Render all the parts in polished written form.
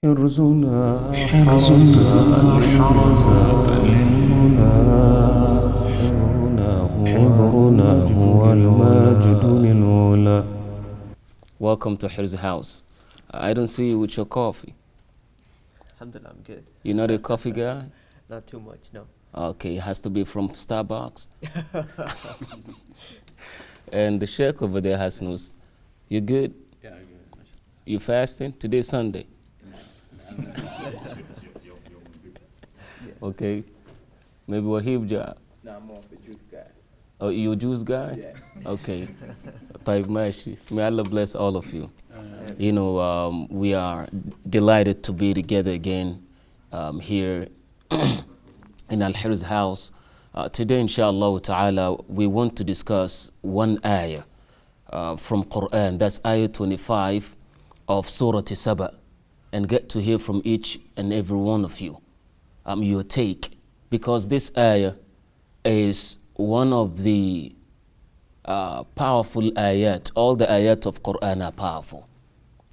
حرزنا الحرز للمنى حبرنا هو الماجد للعلا. Welcome to Hirz house. I don't see you with your coffee. Alhamdulillah, I'm good. You're not a coffee guy? Not too much, no. Okay, it has to be from Starbucks. And the sheikh over there has no. You good? Yeah, good. You fasting? Today's Sunday. Okay. Maybe Wahib job. No, I'm more of a juice guy. Oh, you a juice guy? Yeah. Okay. May Allah bless all of you. You know, we are delighted to be together again here in Al-Hirz house. Today, inshallah ta'ala, we want to discuss one ayah from Quran. That's ayah 25 of Surah Saba, and get to hear from each and every one of you your take, because this ayah is one of the powerful ayat. All the ayat of Quran are powerful.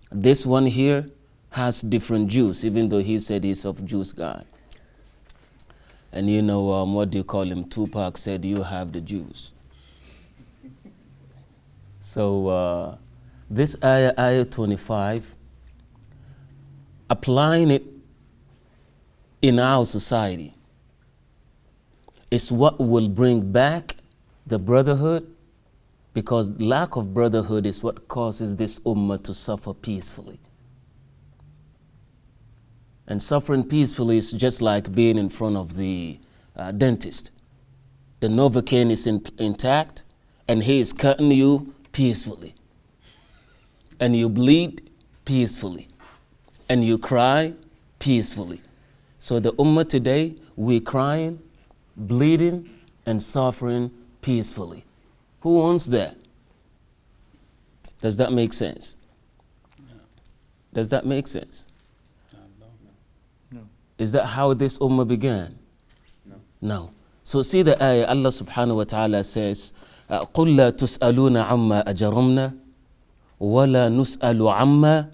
This one here has different juice, even though he said he's of juice guy. And you know, what do you call him? Tupac said, you have the juice. So this ayah 25, applying it in our society is what will bring back the brotherhood, because lack of brotherhood is what causes this ummah to suffer peacefully. And suffering peacefully is just like being in front of the dentist. The Novocaine is intact, and he is cutting you peacefully. And you bleed peacefully. And you cry peacefully. So the ummah today, we're crying, bleeding, and suffering peacefully. Who wants that? Does that make sense? No. Does that make sense? No. Is that how this ummah began? No. No. So see the ayah, Allah subhanahu wa ta'ala says, قُلْ لَا تُسْأَلُونَ عَمَّا أَجَرَمْنَا وَلَا نُسْأَلُ عَمَّا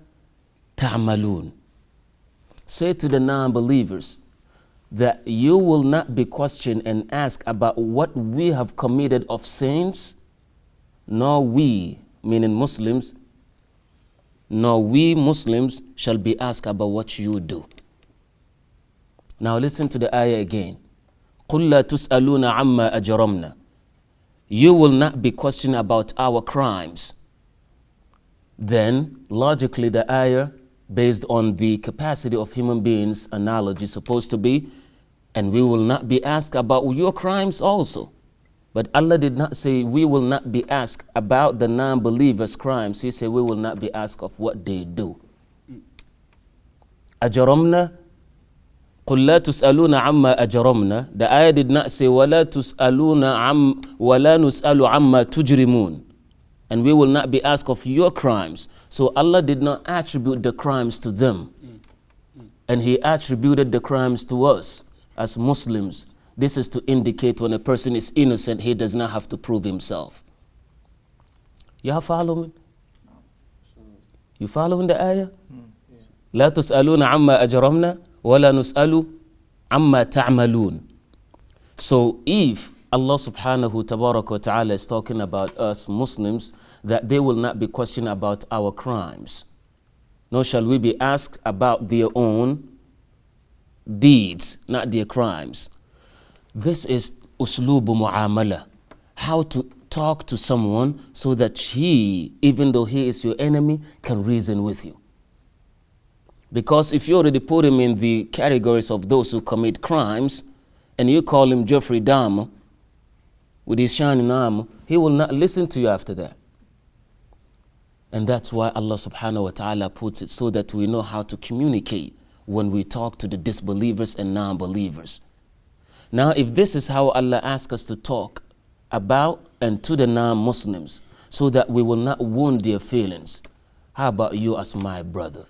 تَعْمَلُونَ. Say to the non-believers that you will not be questioned and asked about what we have committed of sins, nor we, meaning Muslims, nor we Muslims shall be asked about what you do. Now listen to the ayah again. قُلْ لَا تُسْأَلُونَ عَمَّا أَجْرَمْنَا. You will not be questioned about our crimes. Then, logically, the ayah, based on the capacity of human beings, analogy is supposed to be, and we will not be asked about your crimes also. But Allah did not say we will not be asked about the non-believers' crimes. He said we will not be asked of what they do. أَجْرَمْنَا قُلْ لَا تُسْأَلُونَ عَمَّا أَجْرَمْنَا. The ayah did not say وَلَا نُسْأَلُ عَمَّا تُجْرِمُونَ. And we will not be asked of your crimes. So Allah did not attribute the crimes to them. And He attributed the crimes to us as Muslims. This is to indicate when a person is innocent, he does not have to prove himself. You following? You following the ayah? لا تسألون عما أجرمنا ولا نسأل عما تعملون. So if Allah subhanahu tabarak wa ta'ala is talking about us Muslims, that they will not be questioned about our crimes, nor shall we be asked about their own deeds, not their crimes. This is uslubu mu'amala, how to talk to someone so that he, even though he is your enemy, can reason with you. Because if you already put him in the categories of those who commit crimes, and you call him Jeffrey Dahmer with his shining armor, he will not listen to you after that. And that's why Allah subhanahu wa ta'ala puts it so that we know how to communicate when we talk to the disbelievers and non-believers. Now, if this is how Allah asks us to talk about and to the non-Muslims so that we will not wound their feelings, how about you as my brother?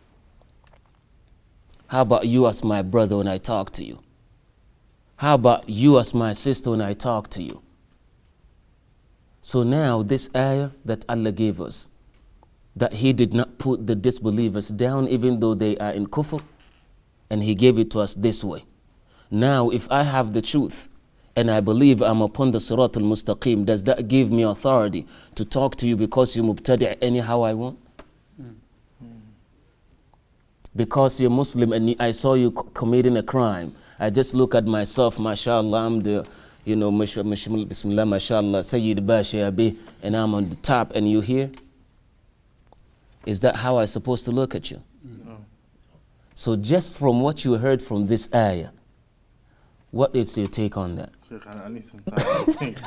How about you as my brother when I talk to you? How about you as my sister when I talk to you? So now this ayah that Allah gave us, that He did not put the disbelievers down even though they are in kufr, and he gave it to us this way. Now, if I have the truth and I believe I'm upon the Sirat al-Mustaqim, does that give me authority to talk to you because you're mubtadi' anyhow I want? Because you're Muslim and I saw you committing a crime, I just look at myself, mashallah, I'm the, bismillah, mashallah, Sayyid Bashi Abi, and I'm on the top and you here? Is that how I'm supposed to look at you? No. So just from what you heard from this ayah, what is your take on that? Sheikh, I need some time to think.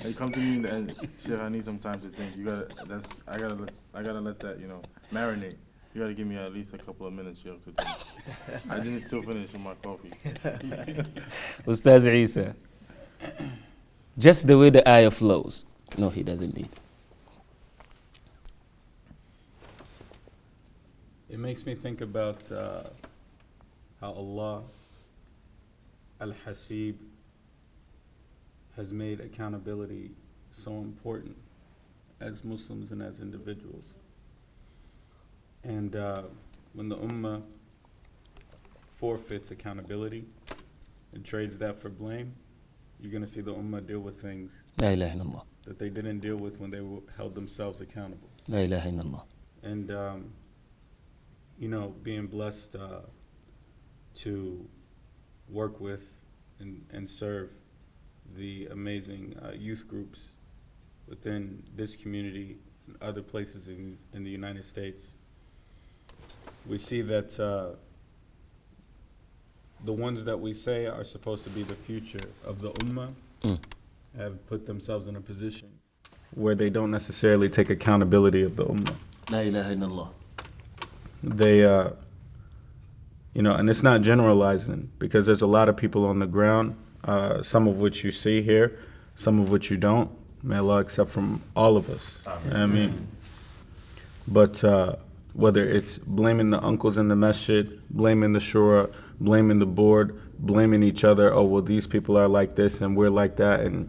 You come to me and Sheikh, I need some time to think. I gotta let that, marinate. You gotta give me at least a couple of minutes, Sheikh, to think. I didn't still finish my coffee. Ustaz Isa, just the way the ayah flows. No, he doesn't need. It makes me think about how Allah Al-Hasib has made accountability so important as Muslims and as individuals. And when the Ummah forfeits accountability and trades that for blame, you're going to see the Ummah deal with things La ilaha illallah. that they didn't deal with when they held themselves accountable. La ilaha illallah. And, being blessed to work with and serve the amazing youth groups within this community and other places in the United States, we see that the ones that we say are supposed to be the future of the Ummah have put themselves in a position where they don't necessarily take accountability of the Ummah. La ilaha illallah. They, and it's not generalizing because there's a lot of people on the ground, some of which you see here, some of which you don't. May Allah accept from all of us. I mean, but whether it's blaming the uncles in the masjid, blaming the shura, blaming the board, blaming each other, oh, well, these people are like this and we're like that, and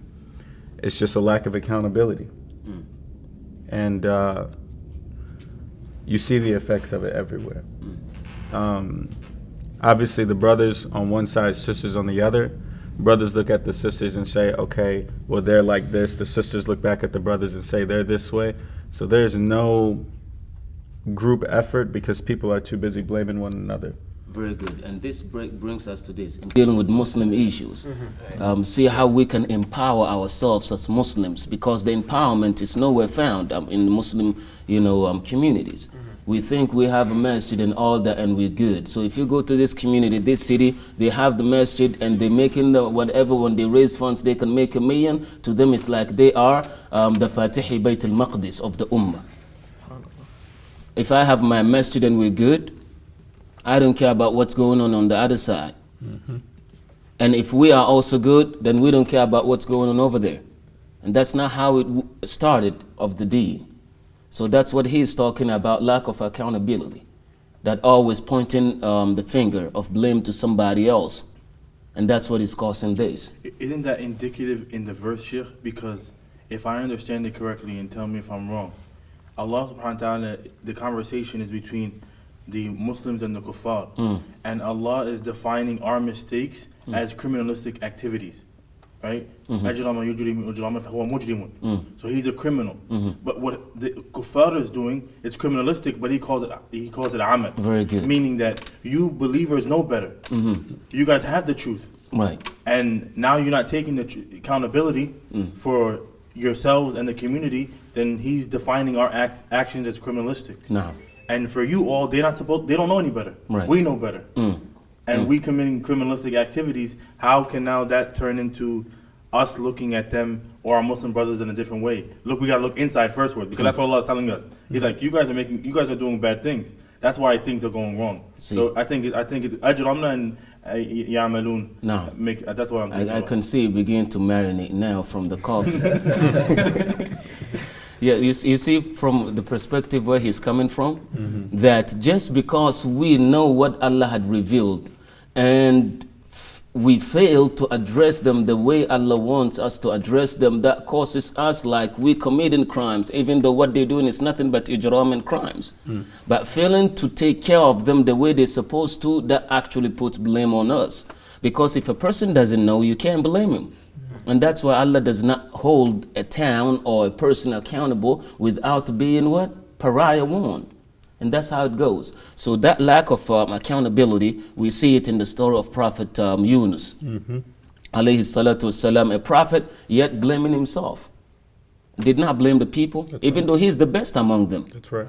it's just a lack of accountability. And you see the effects of it everywhere. Obviously, the brothers on one side, sisters on the other. Brothers look at the sisters and say, okay, well, they're like this. The sisters look back at the brothers and say they're this way. So there's no group effort because people are too busy blaming one another. Very good. And this brings us to this. In dealing with Muslim issues, see how we can empower ourselves as Muslims, because the empowerment is nowhere found in Muslim, communities. We think we have a masjid and all that and we're good. So if you go to this community, this city, they have the masjid and they making the whatever, when they raise funds, they can make $1 million. To them it's like they are the Fatihi Bayt al-Maqdis of the Ummah. If I have my masjid and we're good, I don't care about what's going on the other side. And if we are also good, then we don't care about what's going on over there. And that's not how it started of the deen. So that's what he's talking about, lack of accountability. That always pointing the finger of blame to somebody else. And that's what is causing this. Isn't that indicative in the verse, Sheikh? Because if I understand it correctly, and tell me if I'm wrong, Allah subhanahu wa ta'ala, the conversation is between the Muslims and the kuffar. And Allah is defining our mistakes as criminalistic activities. Right? So he's a criminal. But what the kuffar is doing is criminalistic, but he calls it amal. Very good. Meaning that you believers know better. You guys have the truth. Right. And now you're not taking the accountability for yourselves and the community, then he's defining our actions as criminalistic. No. And for you all, they don't know any better. Right. We know better. And we committing criminalistic activities. How can now that turn into us looking at them or our Muslim brothers in a different way? Look, we gotta look inside first, because that's what Allah is telling us. He's like, you guys are doing bad things. That's why things are going wrong. See. So I think it's ajramna and ya'malun. No. That's what I'm thinking. I can see it begin to marinate now from the coffee. Yeah, you see from the perspective where he's coming from, that just because we know what Allah had revealed and we fail to address them the way Allah wants us to address them, that causes us like we committing crimes, even though what they're doing is nothing but ijram and crimes. But failing to take care of them the way they're supposed to, that actually puts blame on us. Because if a person doesn't know, you can't blame him. And that's why Allah does not hold a town or a person accountable without being what? Pariah warned. And that's how it goes. So that lack of accountability, we see it in the story of Prophet Yunus. Alayhi salatu wasalam, a prophet, yet blaming himself. Did not blame the people, even though he's the best among them. That's right.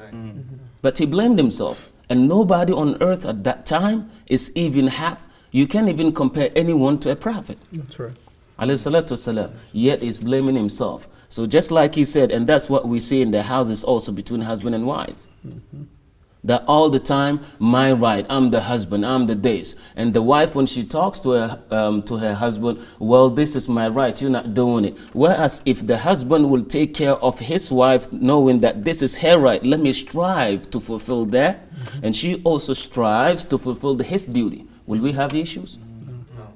But he blamed himself. And nobody on earth at that time is even half, you can't even compare anyone to a prophet. That's right. Alayhi salatu wasalam, yet he's blaming himself. So just like he said, and that's what we see in the houses also between husband and wife. That all the time, my right, I'm the husband, I'm the this. And the wife, when she talks to her husband, well, this is my right, you're not doing it. Whereas if the husband will take care of his wife, knowing that this is her right, let me strive to fulfill that. And she also strives to fulfill his duty. Will we have issues? No.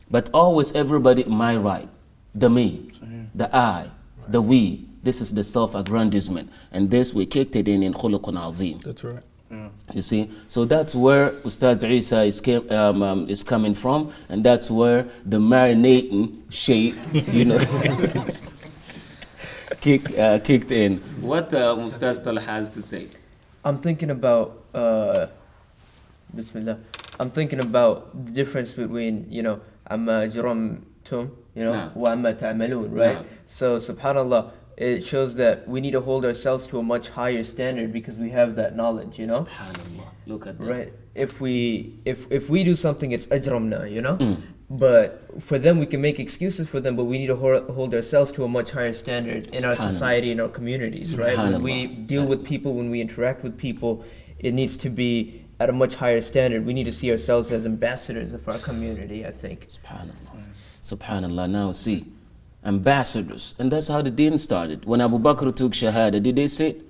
But always everybody, my right, the me, the I, the we. This is the self-aggrandizement. And this, we kicked it in khuluqun azim. That's right. You see? So that's where Ustaz Isa is coming from. And that's where the marinating shade, you know, kicked in. What Ustaz Tal has to say? I'm thinking about, Bismillah. I'm thinking about the difference between, you know, amma jaramtum, you know, wa amma ta'malun, right? So, subhanallah, it shows that we need to hold ourselves to a much higher standard because we have that knowledge, you know? SubhanAllah. Look at that. Right. If we do something, it's ajramna, you know? But for them, we can make excuses for them, but we need to hold ourselves to a much higher standard in our society, in our communities, right? When we deal with people, when we interact with people, it needs to be at a much higher standard. We need to see ourselves as ambassadors of our community, I think. SubhanAllah. SubhanAllah. Now see, ambassadors. And that's how the deen started. When Abu Bakr took Shahada, did they sit?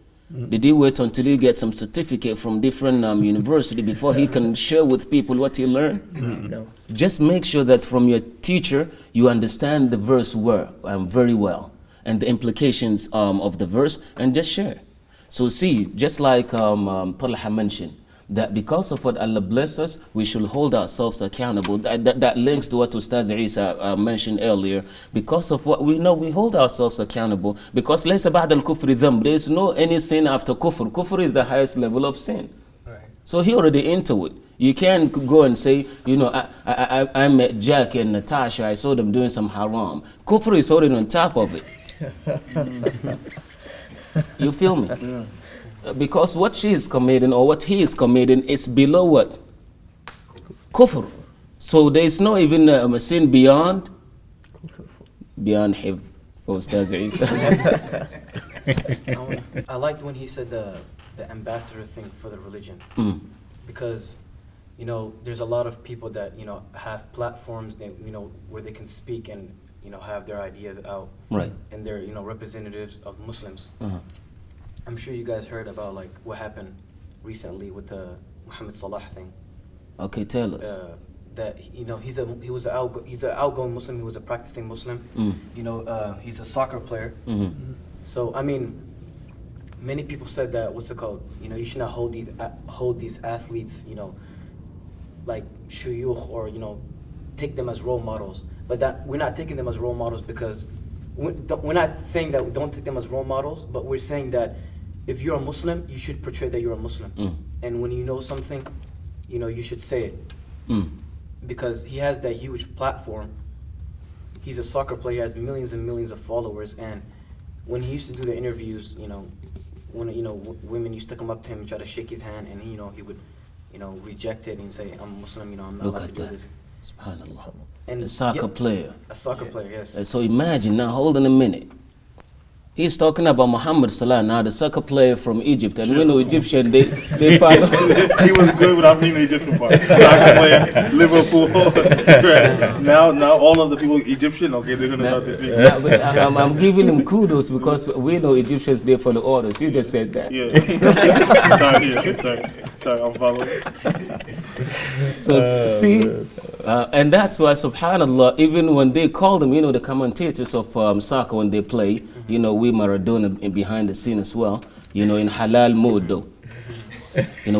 Did he wait until he get some certificate from different university before he can share with people what he learned? No. Just make sure that from your teacher, you understand the verse very well and the implications of the verse, and just share. So see, just like Talha mentioned, that because of what Allah blessed us, we should hold ourselves accountable. That links to what Ustaz Isa mentioned earlier. Because of what we know, we hold ourselves accountable. Because لَيْسَ بَعْدَ الْكُفْرِ ذَنْبٍ, there is no any sin after kufr. Kufr is the highest level of sin. Right. So he already into it. You can't go and say, you know, I met Jack and Natasha, I saw them doing some haram. Kufr is already on top of it. You feel me? Yeah. Because what she is committing or what he is committing is below what? Kufr. So there is no even a sin beyond hifz for Ustaz Isa. I liked when he said the ambassador thing for the religion. Because, you know, there's a lot of people that, you know, have platforms that, you know, where they can speak and, you know, have their ideas out. Right. And they're, you know, representatives of Muslims. I'm sure you guys heard about like what happened recently with the Muhammad Salah thing. Okay, tell us. That, you know, he's an outgoing Muslim. He was a practicing Muslim. You know, he's a soccer player. So I mean, many people said that, what's it called? You know, you should not hold these athletes, you know, like shuyukh, or, you know, take them as role models. But that we're not taking them as role models because we're not saying that we don't take them as role models, but we're saying that if you're a Muslim, you should portray that you're a Muslim. And when you know something, you know, you should say it. Because he has that huge platform. He's a soccer player, he has millions and millions of followers, and when he used to do the interviews, you know, when, you know, women used to come up to him and try to shake his hand, and you know, he would, you know, reject it and say, I'm Muslim, you know, I'm not allowed to do this. SubhanAllah. And A soccer player. A soccer player, yes. So imagine now, hold on a minute. He's talking about Muhammad Salah, now the soccer player from Egypt, and we know Egyptian, they follow. He was good without seeing the Egyptian part. Soccer player, Liverpool. now all of the people Egyptian, okay, they're gonna start to speak. I'm giving him kudos because we know Egyptians, they follow orders. You just said that. Yeah. Sorry, I'm following. So see, And that's why, subhanAllah, even when they call them, the commentators of soccer when they play, we Maradona behind the scene as well, in halal mode though,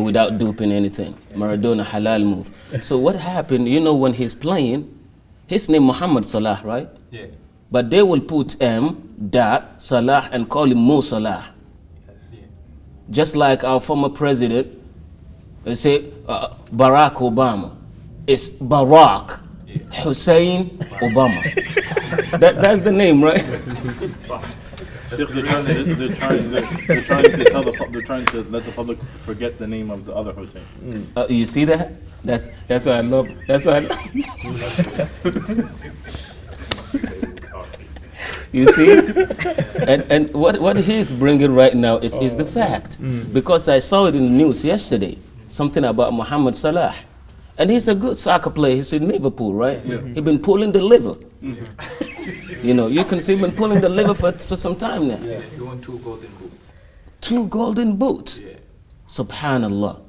without duping anything. Maradona halal move. So what happened, when he's playing, his name Muhammad Salah, right? Yeah. But they will put Salah and call him Mo Salah. Just like our former president, they say Barack Obama. It's Barack Hussein Obama. That's the name, right? They're trying to let the public forget the name of the other Hussein. You see that? That's what I love. That's what I You see? And what he's bringing right now is the fact. Because I saw it in the news yesterday, something about Mohamed Salah. And he's a good soccer player. He's in Liverpool, right? Yeah. He's been pulling the liver. You can see him been pulling the liver for some time now. Yeah, he won 2 golden boots. 2 golden boots? Yeah. Subhanallah.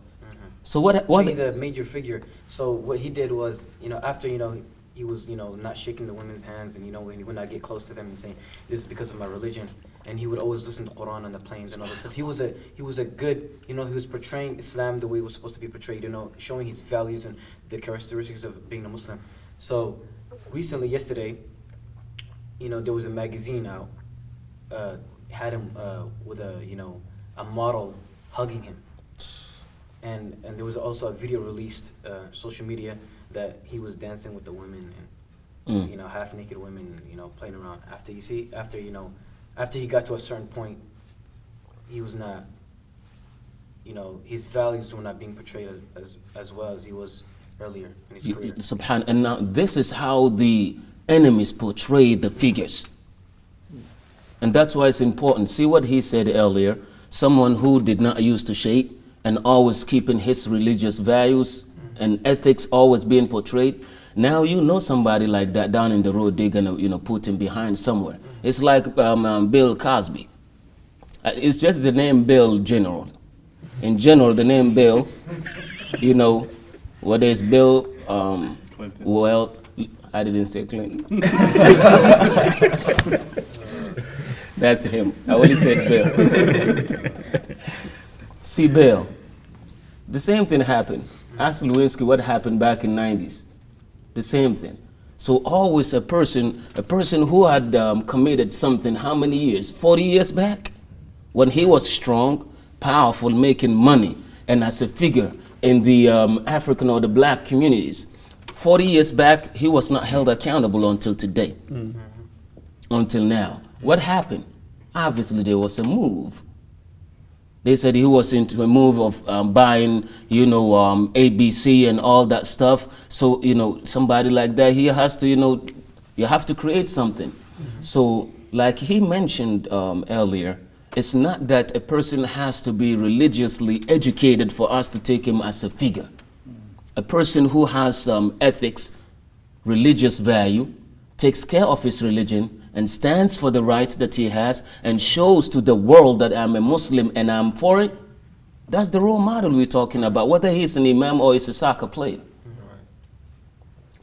So what he's a major figure. So what he did was, after, he was, not shaking the women's hands, and when he would not get close to them and saying, "This is because of my religion," and he would always listen to Quran on the planes and all this stuff. He was a good, he was portraying Islam the way it was supposed to be portrayed, showing his values and the characteristics of being a Muslim. So recently, yesterday, there was a magazine out, had him with a model hugging him, and there was also a video released social media that he was dancing with the women and half naked women, playing around. After he got to a certain point, he was not, his values were not being portrayed as well as he was earlier in his career. Subhan. And now this is how the enemies portray the figures. And that's why it's important. See what he said earlier. Someone who did not used to shake and always keeping his religious values and ethics always being portrayed. Now somebody like that down in the road, they're gonna put him behind somewhere. It's like Bill Cosby. It's just the name Bill general. In general, the name Bill, whether it's Bill, Clinton. Well, I didn't say Clinton. That's him. I only said Bill. See, Bill, the same thing happened. Ask Lewinsky what happened back in 90s. The same thing. So always a person who had committed something how many years? 40 years back? When he was strong, powerful, making money, and as a figure in the African or the black communities. 40 years back, he was not held accountable until today. Until now. What happened? Obviously there was a move. They said he was into a move of buying, ABC and all that stuff. So, somebody like that, he has to, you have to create something. So, like he mentioned earlier, it's not that a person has to be religiously educated for us to take him as a figure. A person who has ethics, religious value, takes care of his religion, and stands for the rights that he has and shows to the world that I'm a Muslim and I'm for it, that's the role model we're talking about, whether he's an imam or he's a soccer player.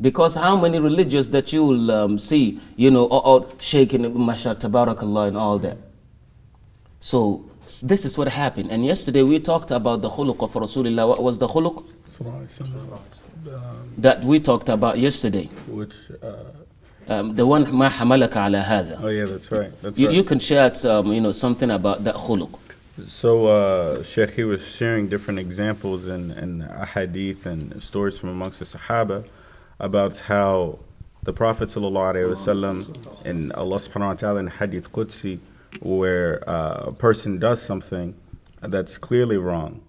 Because how many religious that you will see, or shaking, mashallah, tabarakallah and all that. So this is what happened. And yesterday we talked about the khuluq of Rasulullah. What was the khuluq? That we talked about yesterday. Which... the one ma hamalaka ala hadha. Oh yeah, that's right. You can share something about that khuluq. So Sheikh, he was sharing different examples and ahadith and stories from amongst the Sahaba about how the Prophet ﷺ and Allah subhanahu wa ta'ala in Hadith Qudsi, where a person does something that's clearly wrong,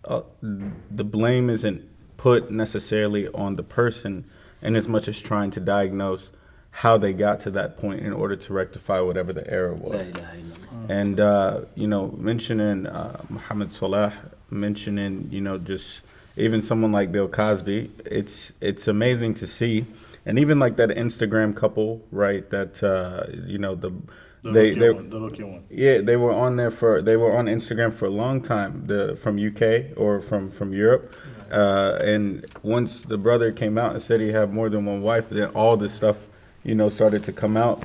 the blame isn't put necessarily on the person in as much as trying to diagnose how they got to that point in order to rectify whatever the error was. And, mentioning Muhammad Salah, mentioning, just even someone like Bill Cosby, it's amazing to see. And even like that Instagram couple, right, that, they were on Instagram for a long time, from UK or from Europe. And once the brother came out and said he had more than one wife, then all this stuff, started to come out.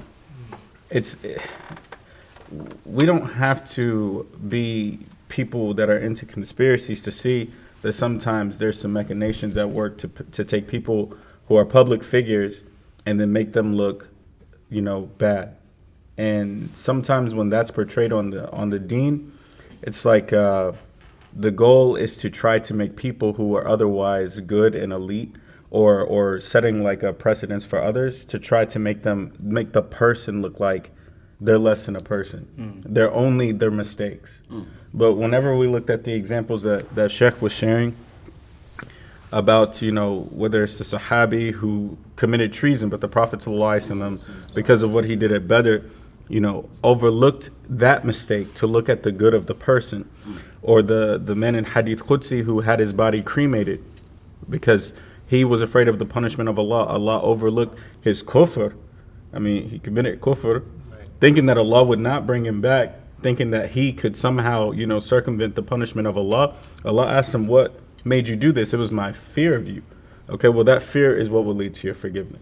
We don't have to be people that are into conspiracies to see that sometimes there's some machinations at work to take people who are public figures and then make them look, bad. And sometimes when that's portrayed on the deen, it's like the goal is to try to make people who are otherwise good and elite or setting like a precedence for others to try to make the person look like they're less than a person. They're only their mistakes. But whenever we looked at the examples that Sheikh was sharing about, whether it's the Sahabi who committed treason, but the Prophet ﷺ, because of what he did at Badr, overlooked that mistake to look at the good of the person. Or the man in Hadith Qudsi who had his body cremated because he was afraid of the punishment of Allah. Allah overlooked his kufr. He committed kufr, thinking that Allah would not bring him back, thinking that he could somehow, circumvent the punishment of Allah. Allah asked him, what made you do this? It was my fear of you. Okay, well, that fear is what will lead to your forgiveness.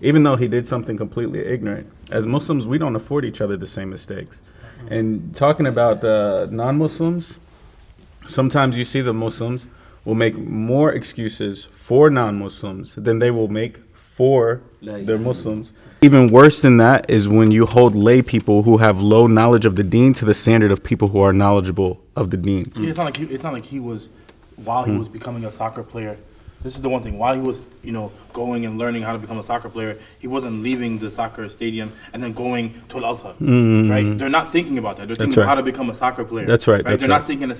Even though he did something completely ignorant. As Muslims, we don't afford each other the same mistakes. And talking about the non-Muslims, sometimes you see the Muslims will make more excuses for non-Muslims than they will make for their Muslims. Even worse than that is when you hold lay people who have low knowledge of the deen to the standard of people who are knowledgeable of the deen. Yeah, it's not like he was, while he was becoming a soccer player. This is the one thing. While he was, going and learning how to become a soccer player, he wasn't leaving the soccer stadium and then going to Al-Azhar, right? They're not thinking about that. They're thinking about how to become a soccer player. That's right. They're not thinking at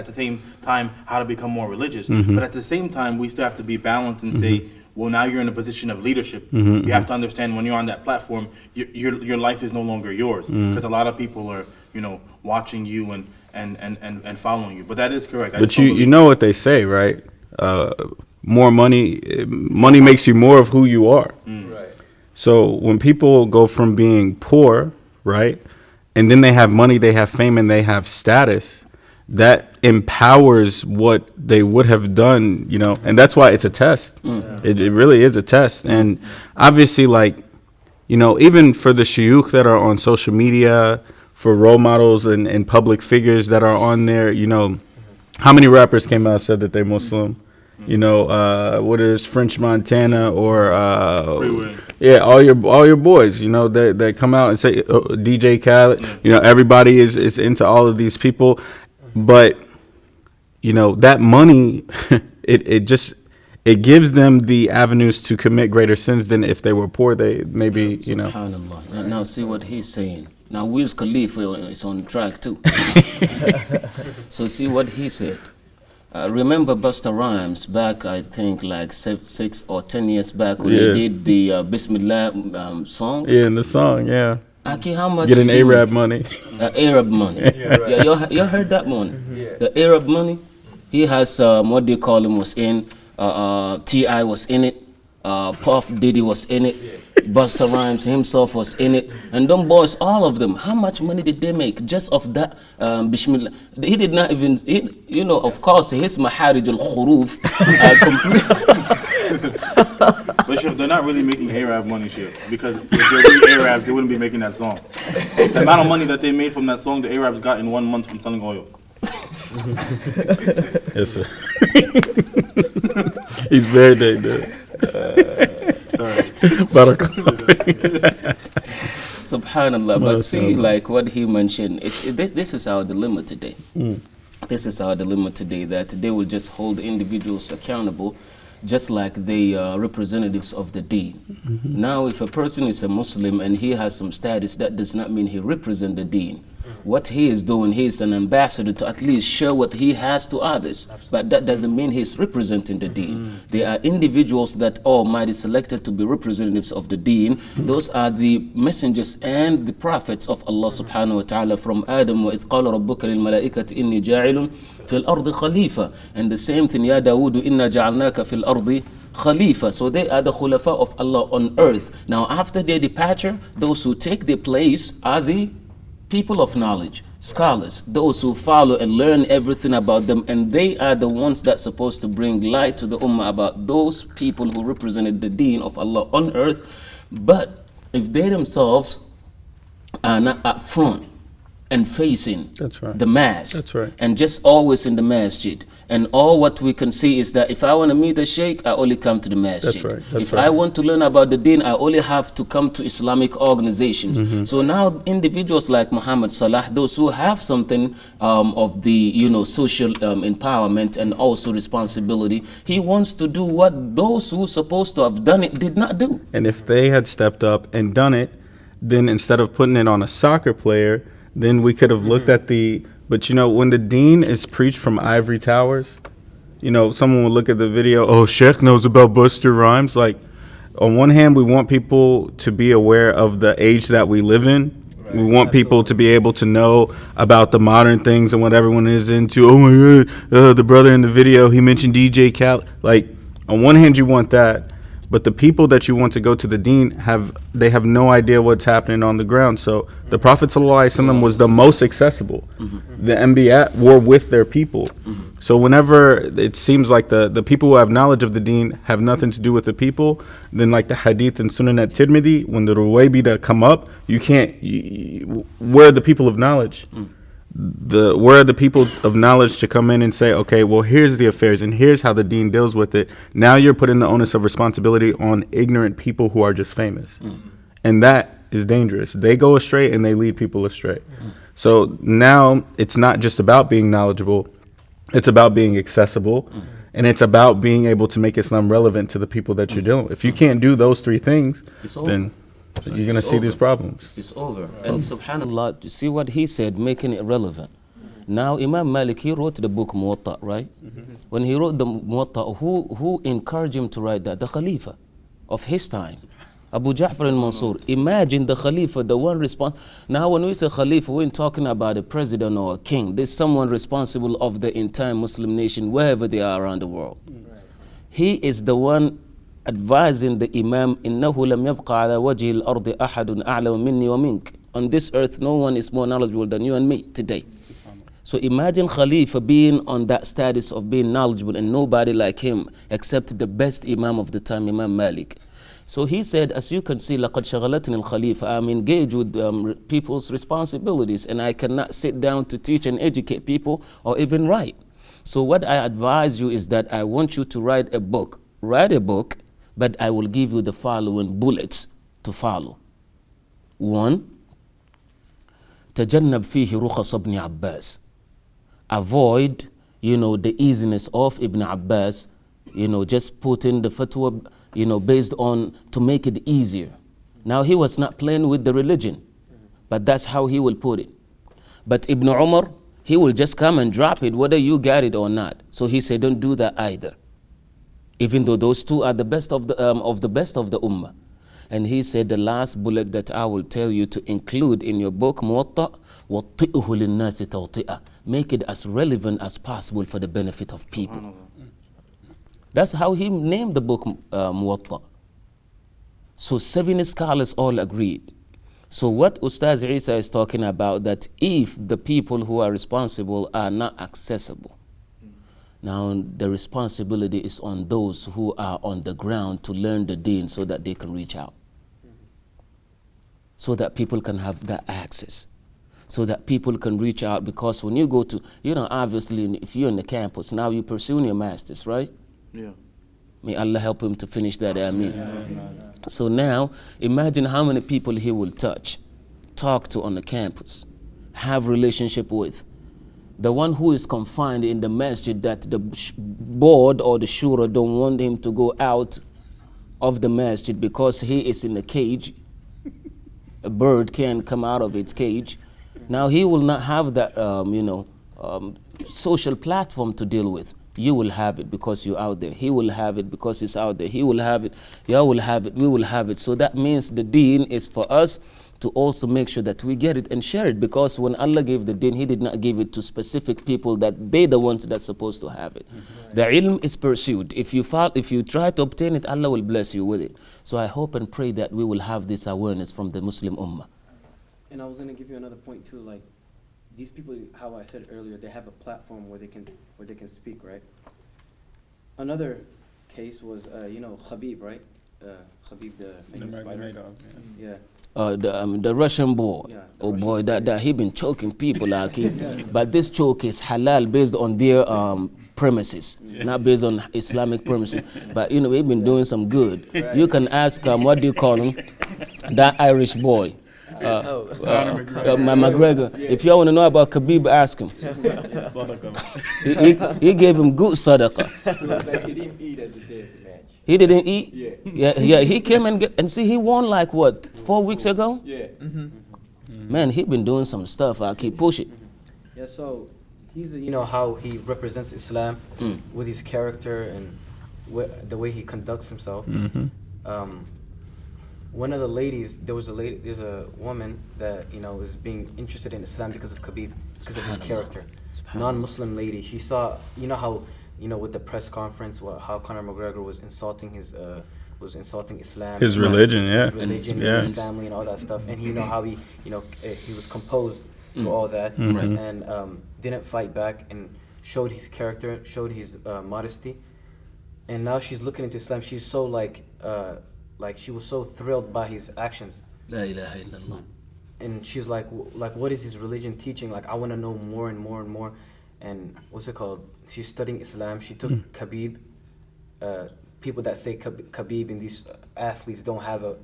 the same time how to become more religious. But at the same time, we still have to be balanced and say, well, now you're in a position of leadership. You have to understand when you're on that platform, your life is no longer yours because a lot of people are, watching you and following you. But that is correct. But you know what they say, right? More money makes you more of who you are. Right. So when people go from being poor, right, and then they have money, they have fame, and they have status, that empowers what they would have done, and that's why it's a test. It really is a test. And obviously, even for the shuyukh that are on social media, for role models and public figures that are on there, how many rappers came out and said that they're Muslim? What is French Montana or all your boys, that come out and say DJ Khaled, everybody is into all of these people, but that money it gives them the avenues to commit greater sins than if they were poor. They maybe Subhanallah. Now see what he's saying. Now Wiz Khalifa is on track too. So see what he said. Remember Busta Rhymes back, I think, like 6 or 10 years back when they did the Bismillah song? Yeah, in the song, yeah. Aki, how much? Getting Arab money. Arab money. Yeah, y'all heard that one? Yeah. The Arab money. He has, what they call him was in, T.I. was in it, Puff Diddy was in it, Busta Rhymes himself was in it, and them boys, all of them, how much money did they make just off that Bismillah? He did not even, of course, his Maharij al-Khuruf But Shif, they're not really making Arab money, Shif, because if they're really Arabs, they wouldn't be making that song. The amount of money that they made from that song, the Arabs got in 1 month from selling oil. Yes, sir. He's very good. Sorry. Subhanallah. But see, like what he mentioned, this is our dilemma today. This is our dilemma today, that they will just hold individuals accountable just like the representatives of the deen. Now, if a person is a Muslim and he has some status, that does not mean he represents the deen. What he is doing, he is an ambassador to at least share what he has to others. But that doesn't mean he's representing the deen. There are individuals that Almighty selected to be representatives of the deen. Those are the messengers and the prophets of Allah subhanahu wa ta'ala from Adam. وَإِذْ قَالَ رَبُّكَ لِلْمَلَائِكَةِ إِنِّي جَاعِلٌ فِي الْأَرْضِ خَلِيفَةً. And the same thing, يَا دَاوُودُ إِنَّا جَعَلْنَاكَ فِي الْأَرْضِ Khalifa. So they are the Khulafa of Allah on earth. Now after their departure, those who take their place are the people of knowledge. scholars, those who follow and learn everything about them, and they are the ones that's supposed to bring light to the ummah about those people who represented the deen of Allah on earth. But if they themselves are not up front and facing the mass, and just always in the masjid, and all what we can see is that if I want to meet a sheikh, I only come to the masjid. If I want to learn about the deen, I only have to come to Islamic organizations. So now individuals like Muhammad Salah, those who have something of the social empowerment and also responsibility, he wants to do what those who supposed to have done it did not do. And if they had stepped up and done it, then instead of putting it on a soccer player, then we could have looked at but when the deen is preached from ivory towers, someone would look at the video, oh, Sheikh knows about Busta Rhymes. Like, on one hand, we want people to be aware of the age that we live in. We want people to be able to know about the modern things and what everyone is into. Oh my God, the brother in the video, he mentioned DJ Khaled. Like, on one hand, you want that. But the people that you want to go to the deen have no idea what's happening on the ground. So the Prophet ﷺ was the most accessible. The Anbiya were with their people. So whenever it seems like the people who have knowledge of the deen have nothing to do with the people, then like the hadith and Sunan at-Tirmidhi, when the Ruwaybida come up, where are the people of knowledge? Where are the people of knowledge to come in and say, okay, well, here's the affairs and here's how the deen deals with it. Now you're putting the onus of responsibility on ignorant people who are just famous. And that is dangerous. They go astray and they lead people astray. So now it's not just about being knowledgeable. It's about being accessible. And it's about being able to make Islam relevant to the people that you're dealing with. If you can't do those three things, then you're going to see these problems. It's over. And subhanAllah, you see what he said, making it relevant. Now, Imam Malik, he wrote the book Muwatta, right? When he wrote the Muwatta, who encouraged him to write that? The Khalifa of his time, Abu Ja'far al-Mansur. Imagine the Khalifa, the one responsible. Now, when we say Khalifa, we're talking about a president or a king. There's someone responsible of the entire Muslim nation, wherever they are around the world. He is the one advising the Imam, إِنَّهُ لَمْ يَبْقَ عَلَى وَجْهِ الْأَرْضِ أَحَدٌ أَعْلَمُ مِنِّي وَمِنْكَ. On this earth, no one is more knowledgeable than you and me today. So imagine Khalifa being on that status of being knowledgeable and nobody like him except the best Imam of the time, Imam Malik. So he said, as you can see, لَقَدْ شَغَلَتْنِي الْخَلِيفَةِ, I'm engaged with people's responsibilities and I cannot sit down to teach and educate people or even write. So what I advise you is that I want you to write a book. Write a book, but I will give you the following bullets to follow. 1. تجنب فيه رخص ابن عباس. Avoid, the easiness of Ibn Abbas, just putting the fatwa, based on to make it easier. Now he was not playing with the religion, but that's how he will put it. But Ibn Umar, he will just come and drop it whether you got it or not. So he said, don't do that either. Even though those two are the best of the best of the ummah. And he said the last bullet that I will tell you to include in your book, Muwatta, وَطِئُهُ لِلنَّاسِ تَوْطِئًا. Make it as relevant as possible for the benefit of people. That's how he named the book Muwatta. So 7 scholars all agreed. So what Ustaz Isa is talking about, that if the people who are responsible are not accessible, now the responsibility is on those who are on the ground to learn the deen so that they can reach out. So that people can have that access. So that people can reach out, because when you go to, obviously if you're in the campus, now you're pursuing your masters, right? Yeah. May Allah help him to finish that, Ameen. So now, imagine how many people he will touch, talk to on the campus, have relationship with. The one who is confined in the masjid that the board or the shura don't want him to go out of the masjid because he is in a cage. A bird can't come out of its cage. Now he will not have that, social platform to deal with. You will have it because you're out there. He will have it because he's out there. He will have it. You will have it. We will have it. So that means the deen is for us to also make sure that we get it and share it, because when Allah gave the deen, He did not give it to specific people that they the ones that's supposed to have it. The ilm is pursued. If you try to obtain it, Allah will bless you with it. So I hope and pray that we will have this awareness from the Muslim Ummah. And I was going to give you another point too, like these people, how I said earlier, they have a platform where they can speak, right? Another case was, Khabib, right? Khabib, the famous fighter. Yeah. The Russian boy. Yeah, Oh boy, that he been choking people like he. But this choke is halal based on their premises, not based on Islamic premises. But we've been doing some good. Right. You can ask what do you call him, that Irish boy. McGregor. If you want to know about Khabib, ask him. he gave him good sadaqah. He didn't eat at the day of the match. He didn't eat? Yeah. He came and see, he won like what, 4 weeks ago? Yeah. Man, he been doing some stuff. I keep pushing. Yeah, so he's, how he represents Islam with his character and the way he conducts himself. One of the ladies, there's a woman that, is being interested in Islam because of Khabib, because of his character. Non-Muslim lady. She saw, how, with the press conference, how Conor McGregor was insulting Islam. His religion, yeah. His religion, his family and all that stuff. And how he, he was composed through all that and didn't fight back and showed his character, showed his modesty. And now she's looking into Islam. She's so like she was so thrilled by his actions. La ilaha illallah. And she's like, what is his religion teaching? Like, I want to know more and more and more. And what's it called? She's studying Islam. She took Khabib. People that say Khabib and these athletes don't have a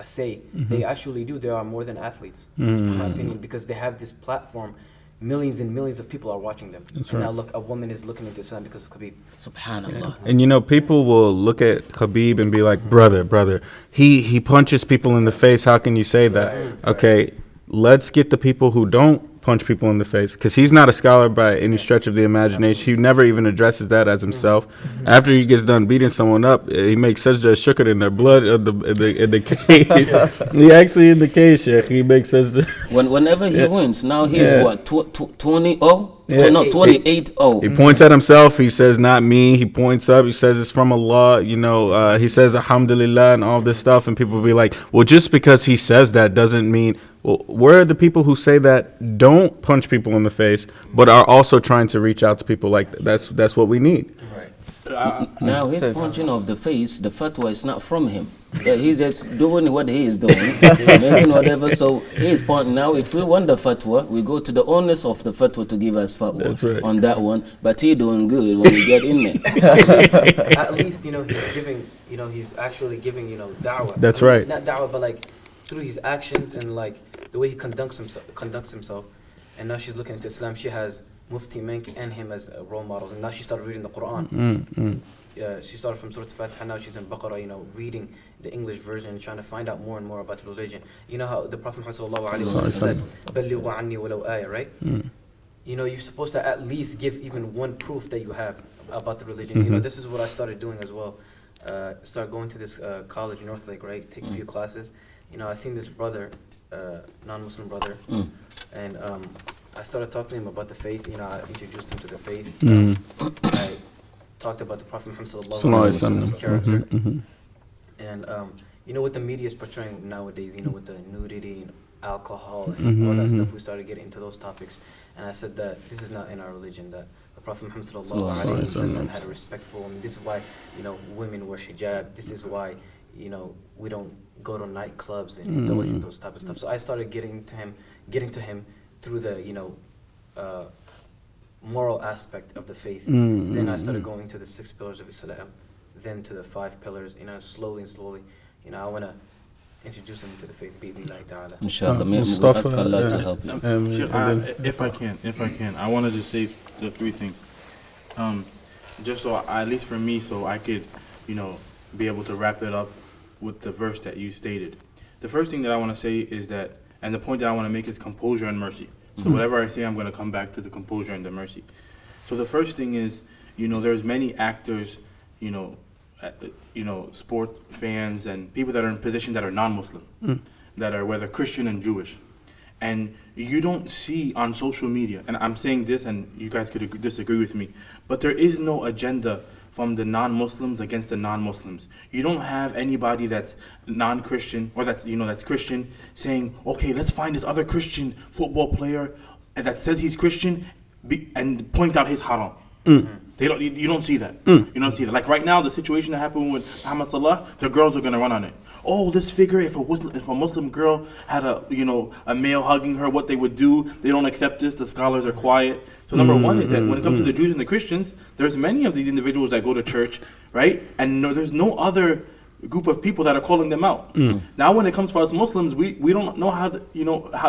say. They actually do. They are more than athletes, in my opinion, because they have this platform. Millions and millions of people are watching them. That's and right. now look, a woman is looking into Islam because of Khabib. Subhanallah. And people will look at Khabib and be like, brother, he punches people in the face. How can you say that? Okay, let's get the people who don't punch people in the face, because he's not a scholar by any stretch of the imagination. He never even addresses that as himself. After he gets done beating someone up, he makes such a shukr in their blood in the cage. He actually in the cage, Sheikh. He makes such a Whenever he wins, now he's what, 20-0? Yeah. No, 28-0. He points at himself. He says, "Not me." He points up. He says, "It's from Allah." He says, "Alhamdulillah," and all this stuff. And people will be like, "Well, just because he says that doesn't mean." Well, where are the people who say that don't punch people in the face, but are also trying to reach out to people like that? That's what we need. Now his punching of the face, the fatwa is not from him. He's just doing what he is doing, making whatever. So he is pointing. Now, if we want the fatwa, we go to the owners of the fatwa to give us fatwa on that one. But he doing good when we get in there. At least he's giving. He's actually giving da'wah. That's right. Not da'wah, but like through his actions and like the way he conducts himself. And now she's looking into Islam. She has Mufti Menk and him as role models. And now she started reading the Quran. She started from Surah Al-Fatiha. Now she's in Baqarah, reading the English version and trying to find out more and more about religion. You know how the Prophet Muhammad said, "Ballighu anni walau ayah," right? You're supposed to at least give even one proof that you have about the religion. This is what I started doing as well. Started going to this college, Northlake, right? Take a few classes. I seen this brother, non-Muslim brother, and I started talking to him about the faith. I introduced him to the faith. I talked about the Prophet Muhammad sallallahu alaihi wasallam's character. And what the media is portraying nowadays, with the nudity and alcohol and all that stuff, we started getting into those topics. And I said that this is not in our religion, that the Prophet Muhammad sallallahu alaihi wasallam had a respectful woman. This is why, women wear hijab. This is why, we don't go to nightclubs and indulge in those type of stuff. So I started getting to him through the, moral aspect of the faith. Then I started going to the 6 pillars of Islam, then to the 5 pillars, slowly. I want to introduce him to the faith, bi'idhnillahi ta'ala. Inshallah, we ask Allah to help you. If I can, I want to just say the 3 things. Just so, at least for me, so I could, be able to wrap it up with the verse that you stated. The first thing that I want to say is that, and the point that I want to make is composure and mercy. So whatever I say, I'm going to come back to the composure and the mercy. So the first thing is, there's many actors, sport fans and people that are in positions that are non-Muslim, that are whether Christian and Jewish. And you don't see on social media, and I'm saying this and you guys could disagree with me, but there is no agenda from the non-Muslims against the non-Muslims. You don't have anybody that's non-Christian or that's Christian saying, okay, let's find this other Christian football player that says he's Christian and point out his haram. They don't. You don't see that. You don't see that. Like right now, the situation that happened with Muhammad Salah, the girls are gonna run on it. Oh, this figure. If a Muslim girl had a male hugging her, what they would do? They don't accept this. The scholars are quiet. So number one is that when it comes to the Jews and the Christians, there's many of these individuals that go to church, right? And there's no other group of people that are calling them out. Now, when it comes for us Muslims, we don't know how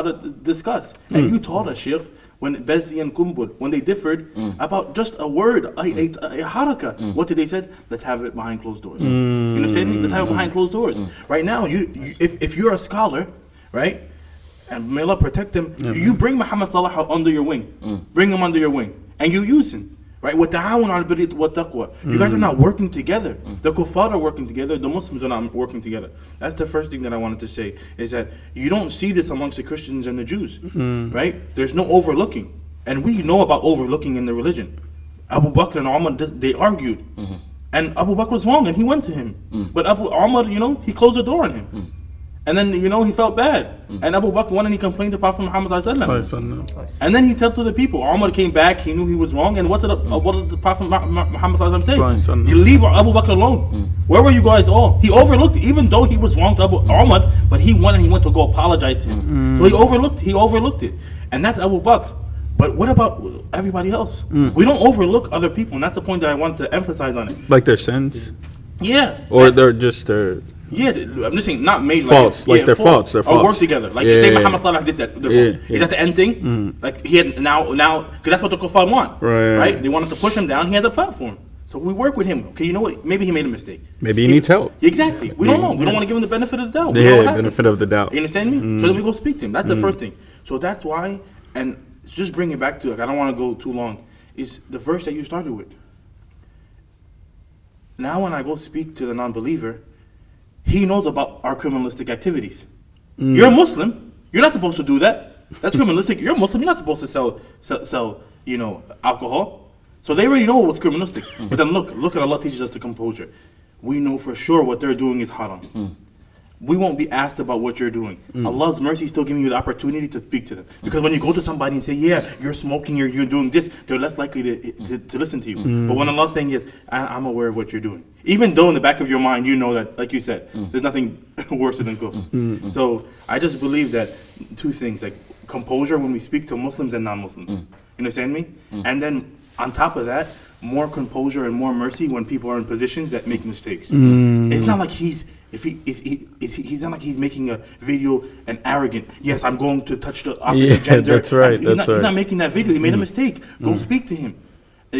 to discuss. And you taught us, Sheikh, when Bezzi and Kumbul, when they differed about just a word, a haraka, what did they say? Let's have it behind closed doors. You understand me? Let's have it behind closed doors. Right now, if you're a scholar, right, and may Allah protect them, you bring Muhammad Salah under your wing. Bring him under your wing. And you use him. Right? وَتَعَاوُنُ عَلَى الْبِرِّ وَالتَّقْوَى. You guys are not working together. The kuffar are working together. The Muslims are not working together. That's the first thing that I wanted to say, is that you don't see this amongst the Christians and the Jews. Right? There's no overlooking. And we know about overlooking in the religion. Abu Bakr and Umar, they argued. And Abu Bakr was wrong and he went to him. But Umar, he closed the door on him. And then, he felt bad. And Abu Bakr went and he complained to Prophet Muhammad ﷺ. And then he told to the people. Umar came back, he knew he was wrong. And what did the Prophet Muhammad ﷺ say? You leave Abu Bakr alone. Where were you guys all? He overlooked, even though he was wrong to Umar, but he went to go apologize to him. So he overlooked it. And that's Abu Bakr. But what about everybody else? We don't overlook other people. And that's the point that I want to emphasize on it. Like their sins? Yeah. Or they're just their... Yeah, I'm just saying, not made faults, like their faults. Or work together. Like, say Muhammad Salah did that. Is that the end thing? Like, he had now, because that's what the kuffar want. Right? They wanted to push him down. He has a platform. So we work with him. Okay, you know what? Maybe he made a mistake. Maybe he needs help. Exactly. We don't know. We don't want to give him the benefit of the doubt. Yeah, benefit of the doubt. You understand me? So then we go speak to him. That's the first thing. So that's why, and just bring it back to, I don't want to go too long, is the verse that you started with. Now when I go speak to the non-believer, he knows about our criminalistic activities. You're a Muslim. You're not supposed to do that. That's criminalistic. You're a Muslim. You're not supposed to sell alcohol. So they already know what's criminalistic. But then look at Allah teaches us the composure. We know for sure what they're doing is haram. We won't be asked about what you're doing. Allah's mercy is still giving you the opportunity to speak to them. Because when you go to somebody and say, yeah, you're smoking, you're doing this, they're less likely to listen to you. But when Allah's saying, yes, I'm aware of what you're doing. Even though in the back of your mind, you know that, like you said, there's nothing worse than kufr. So I just believe that two things, like composure when we speak to Muslims and non-Muslims. You understand me? And then on top of that, more composure and more mercy when people are in positions that make mistakes. It's not like he's not like he's making a video and arrogant. Yes, I'm going to touch the opposite gender. That's right. He's not making that video. He made a mistake. Go speak to him.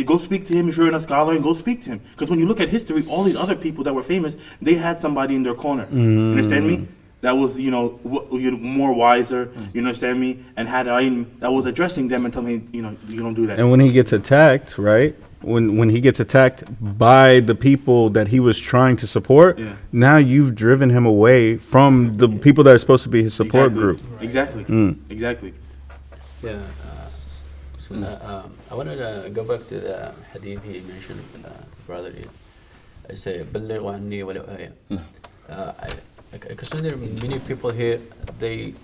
Go speak to him if you're a scholar, and go speak to him. Because when you look at history, all these other people that were famous, they had somebody in their corner. You understand me? That was, more wiser, you understand me? And had ilm that was addressing them and telling me, you don't do that. And when he gets attacked, right? When he gets attacked by the people that he was trying to support, now you've driven him away from the people that are supposed to be his support group. Exactly. Exactly. Yeah. I wanted to go back to the hadith he mentioned, brother. I say, بلغ عني ولو آية. I consider many people here, they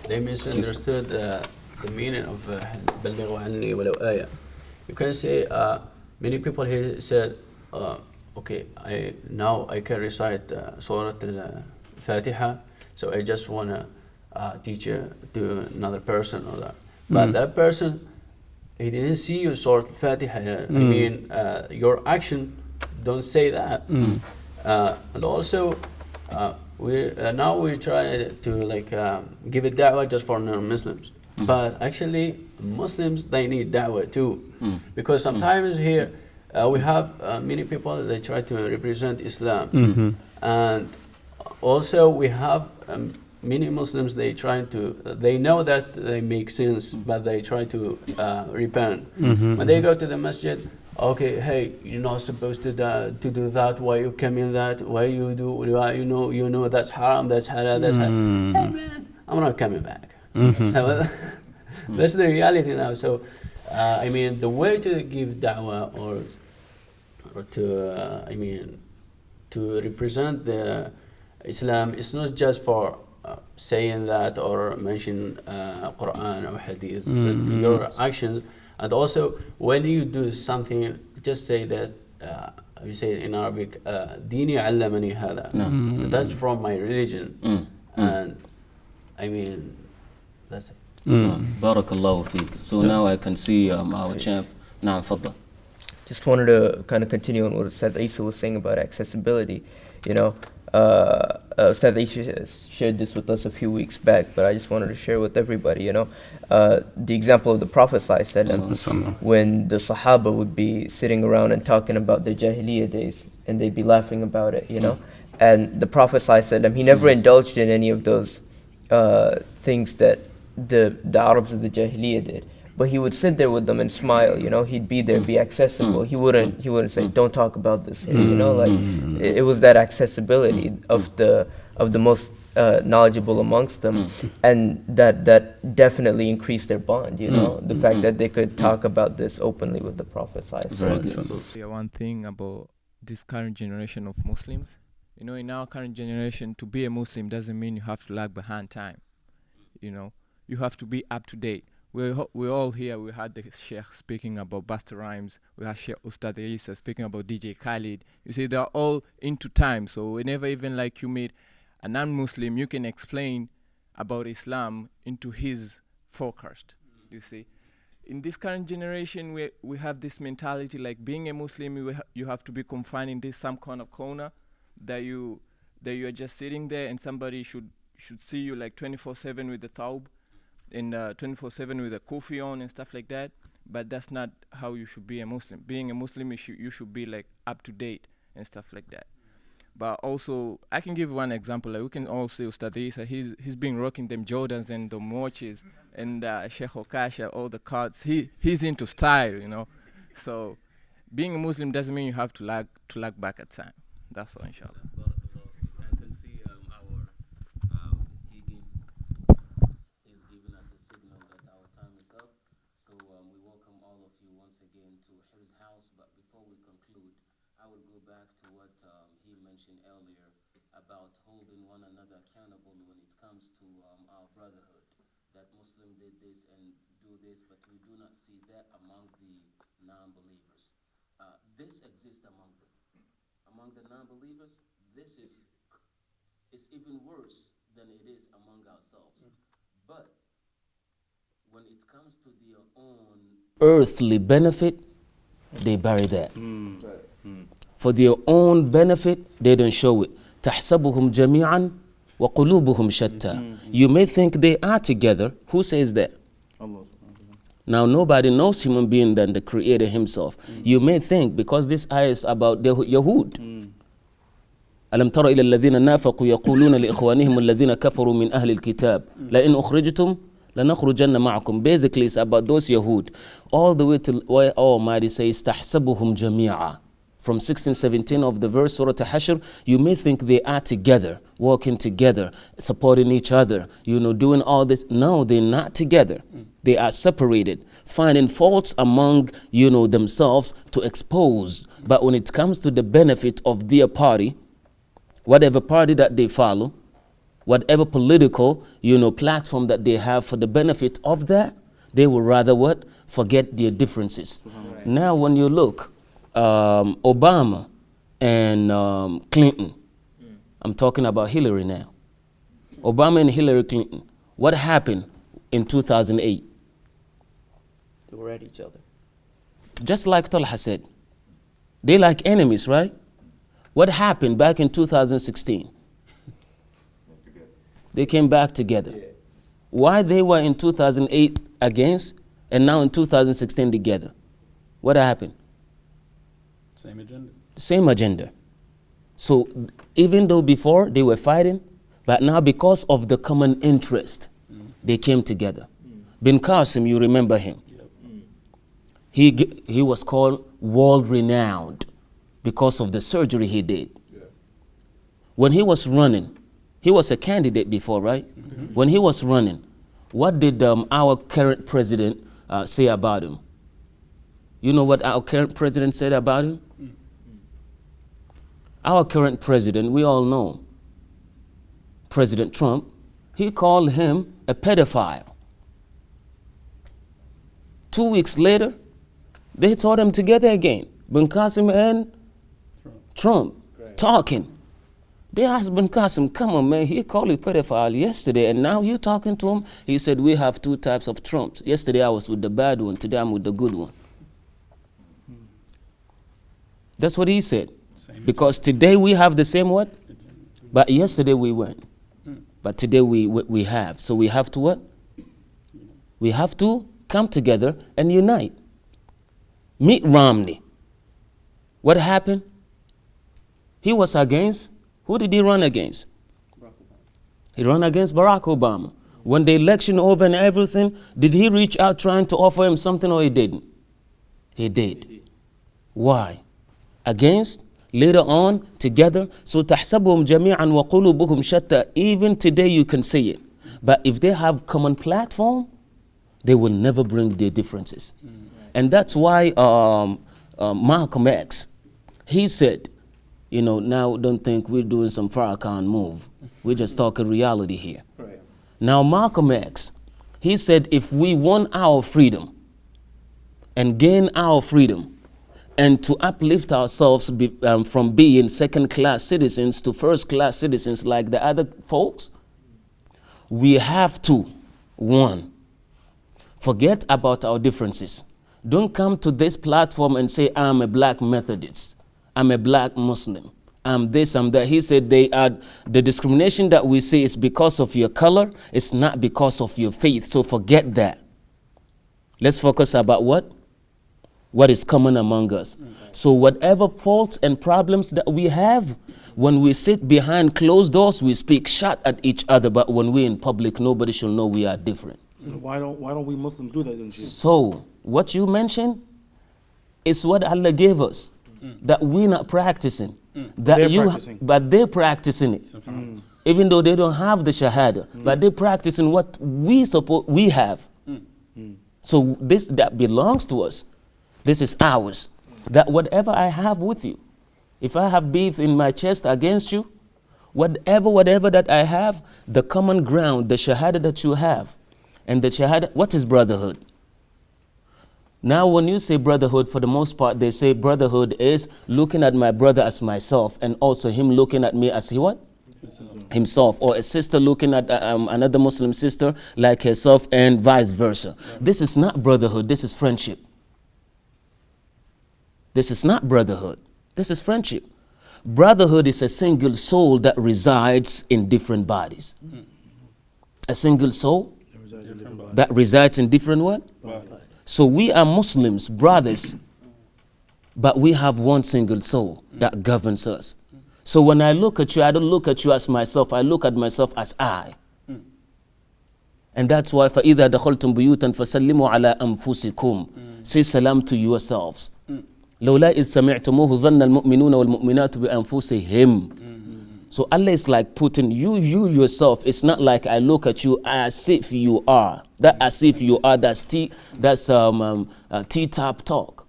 misunderstood the meaning of بلغ عني ولو آية. You can say many people here said, okay, I can recite Surah Al-Fatiha, so I just want to teach it to another person or that. But that person, he didn't see you Surah Al-Fatiha. I mean, your action don't say that. And also, we try to give it da'wah just for non-Muslims. But actually, Muslims, they need da'wah too. Because sometimes here, we have many people, they try to represent Islam. And also we have many Muslims, they know that they make sins, but they try to repent. When they go to the masjid, okay, hey, you're not supposed to do that. Why you come in that? Why you do? Why you know that's haram, that's halal, that's halal. Hey man, I'm not coming back. So that's the reality now. So I mean, the way to give da'wah or to to represent the Islam is not just for saying that or mention Quran or Hadith, but your actions. And also, when you do something, just say that. We say in Arabic, "Dini allamani hada." That's from my religion, and I mean, that's it. Barakallahu feek. So now I can see our champ. Now, Fadda. Just wanted to kind of continue on what Ustad Isa was saying about accessibility. You know, Ustad Isa shared this with us a few weeks back, but I just wanted to share with everybody, you know, the example of the Prophet ﷺ, when the Sahaba would be sitting around and talking about their Jahiliyyah days, and they'd be laughing about it, you know. And the Prophet ﷺ, he never indulged in any of those things that the Arabs of the Jahiliyyah did. But he would sit there with them and smile, you know. He'd be there, be accessible. He wouldn't say, "Don't talk about this here," you know. Like it was that accessibility of the most knowledgeable amongst them, and that definitely increased their bond, you know. The fact that they could talk about this openly with the Prophet. Very good. One thing about this current generation of Muslims, you know, in our current generation, to be a Muslim doesn't mean you have to lag behind time. You know, you have to be up to date. We're all here. We had the Sheikh speaking about Busta Rhymes. We had Sheikh Ustad Isa speaking about DJ Khalid. You see, they're all into time. So whenever even like you meet a non-Muslim, you can explain about Islam into his forecast. You see, in this current generation, we have this mentality like being a Muslim, you have to be confined in this some kind of corner that you are just sitting there, and somebody should see you like 24/7 with the thawb, and 24/7 with a kufi on and stuff like that. But that's not how you should be a Muslim. Being a Muslim, you should be like up to date and stuff like that. But also, I can give one example. Like we can all say Ustad Isa, he's been rocking them Jordans and the watches, and Sheikh Okasha, all the cards. He's into style, you know. So being a Muslim doesn't mean you have to lag back at time. That's all, inshallah. I can see he's giving us a signal that our time is up. So we welcome all of you once again to Hirz House. But before we conclude, I will go back to what he mentioned earlier about holding one another accountable when it comes to our brotherhood. That Muslim did this and do this, but we do not see that among the non-believers. This exists among them. Among the non-believers, this is even worse than it is among ourselves. But when it comes to their own earthly benefit, they bury that. For their own benefit, they don't show it. تَحْسَبُهُمْ جَمِيعًا وَقُلُوبُهُمْ شَتَّى. You may think they are together. Who says that? Now nobody knows human being than the Creator himself. You may think, because this ayah is about the Yahud. ألم تر إلى الذين نافقوا يقولون لإخوانهم الذين كفروا من أهل الكتاب لئن أخرجتم لنخرجن معكم. Basically it's about those Yahud. All the way to where Almighty says تحسبهم جميعا. From 16-17 of the verse Surah Al-Hashr, you may think they are together, working together, supporting each other, you know, doing all this. No, they're not together. They are separated, finding faults among, you know, themselves to expose. But when it comes to the benefit of their party, whatever party that they follow, whatever political, you know, platform that they have for the benefit of that, they will rather what? Forget their differences. Right. Now when you look, Obama and Clinton, I'm talking about Hillary now. Obama and Hillary Clinton, what happened in 2008? They were at each other. Just like Talha said, they like enemies, right? What happened back in 2016? They came back together. Why they were in 2008 against and now in 2016 together? What happened? Same agenda. Same agenda. So even though before they were fighting, but now because of the common interest, they came together. Bin Qasim, you remember him. He was called world renowned because of the surgery he did. When he was running, he was a candidate before, right? When he was running, what did our current president say about him? You know what our current president said about him? Our current president, we all know, President Trump, he called him a pedophile. 2 weeks later, they taught him together again. Bin Qasim and Trump talking. They asked Bin Qasim, come on man, he called you pedophile yesterday and now you talking to him? He said, we have two types of Trumps. Yesterday I was with the bad one, today I'm with the good one. That's what he said. Because today we have the same what? But yesterday we weren't. But today we have. So we have to what? We have to come together and unite. Meet Romney. What happened? He was against, who did he run against? He ran against Barack Obama. When the election over and everything, did he reach out trying to offer him something or he didn't? He did. Why? Against? Later on, together. So تحسبهم جميعا وقلوبهم شتى. Even today you can say it. But if they have common platform, they will never bring their differences. And that's why Malcolm X, he said, you know, now don't think we're doing some Farrakhan move. We're just talking reality here. Right. Now Malcolm X, he said if we want our freedom and gain our freedom and to uplift ourselves from being second-class citizens to first-class citizens like the other folks, we have to, one, forget about our differences. Don't come to this platform and say, I'm a black Methodist. I'm a black Muslim. I'm this, I'm that. He said the discrimination that we see is because of your color. It's not because of your faith. So forget that. Let's focus about what? What is common among us. So whatever faults and problems that we have, when we sit behind closed doors, we speak shot at each other. But when we're in public, nobody should know we are different. Why don't we Muslims do that then? So what you mentioned is what Allah gave us, that we're not practicing. But they're practicing it. Even though they don't have the Shahada, but they're practicing what we have. So this that belongs to us. This is ours. That whatever I have with you, if I have beef in my chest against you, whatever that I have, the common ground, the Shahada that you have, and the Shahada, what is brotherhood? Now when you say brotherhood, for the most part, they say brotherhood is looking at my brother as myself and also him looking at me as he what? Himself. Or a sister looking at another Muslim sister like herself and vice versa. This is not brotherhood, this is friendship. This is not brotherhood, this is friendship. Brotherhood is a single soul that resides in different bodies. A single soul that resides in different what? So we are Muslims, brothers, but we have one single soul that governs us. So when I look at you, I don't look at you as myself, I look at myself as I. And that's why فَإِذَا دَخَلْتُمْ بُيُوتًا فَسَلِّمُوا عَلَىٰ أَنفُسِكُمْ. Say salam to yourselves. لولا إذ سمعتموه ظن المؤمنون والمؤمنات بأنفسهم. So Allah is like putting you yourself. It's not like I look at you as if you are. That as if you are, that's T-top talk.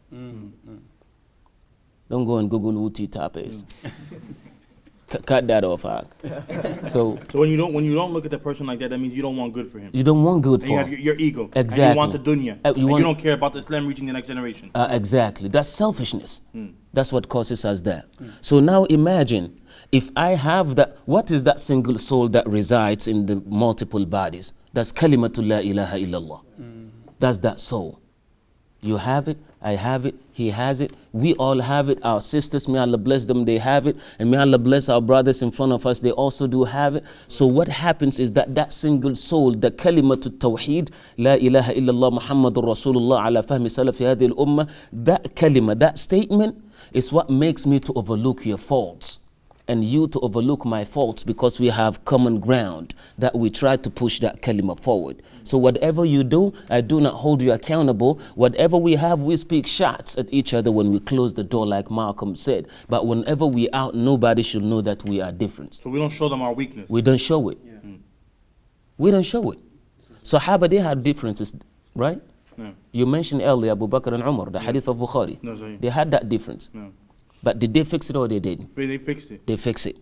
Don't go and Google who T-top is. Cut that off, Haq. So when you don't look at the person like that, that means you don't want good for him. You don't want good for him. You have your ego. Exactly. And you want the dunya. You don't care about Islam reaching the next generation. Exactly. That's selfishness. That's what causes us that. So now imagine if I have that, what is that single soul that resides in the multiple bodies? That's kalimatul la ilaha illallah. That's that soul. You have it, I have it, he has it, we all have it. Our sisters, may Allah bless them, they have it. And may Allah bless our brothers in front of us, they also do have it. So what happens is that single soul, the kalimatul tawheed, la ilaha illallah Muhammadur Rasulullah ala fahmi salafi hadhihi al-ummah, that kalima, that statement is what makes me to overlook your faults and you to overlook my faults, because we have common ground that we try to push that kalima forward. So whatever you do, I do not hold you accountable. Whatever we have, we speak shots at each other when we close the door, like Malcolm said. But whenever we out, nobody should know that we are different. So we don't show them our weakness. We don't show it. We don't show it. Sahaba, they had differences, right? No. You mentioned earlier Abu Bakr and Umar, the hadith of Bukhari. No, sorry. They had that difference. No. But did they fix it or they didn't? They fixed it. They fix it.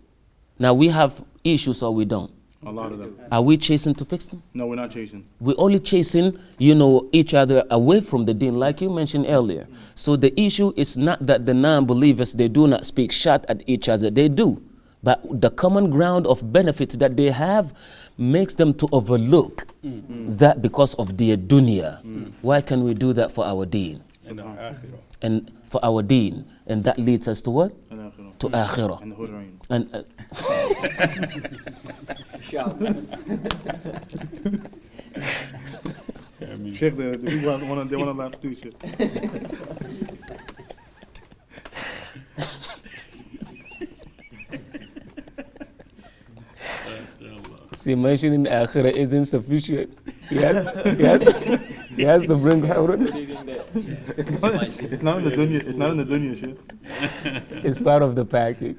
Now we have issues or we don't. A lot of them. Are we chasing to fix them? No, we're not chasing. We're only chasing, each other away from the deen, like you mentioned earlier. So the issue is not that the non-believers, they do not speak shot at each other. They do. But the common ground of benefit that they have makes them to overlook that because of their dunya. Why can we do that for our deen? And for our deen. And that leads us to what? To akhirah. And the Hurain. And Sheikh, the people they want to laugh too, Sheikh. see, mentioning akhirah isn't sufficient. He has to bring Hurun. It's not in the dunya. It's not in the dunya, Sheikh. It's part of the package.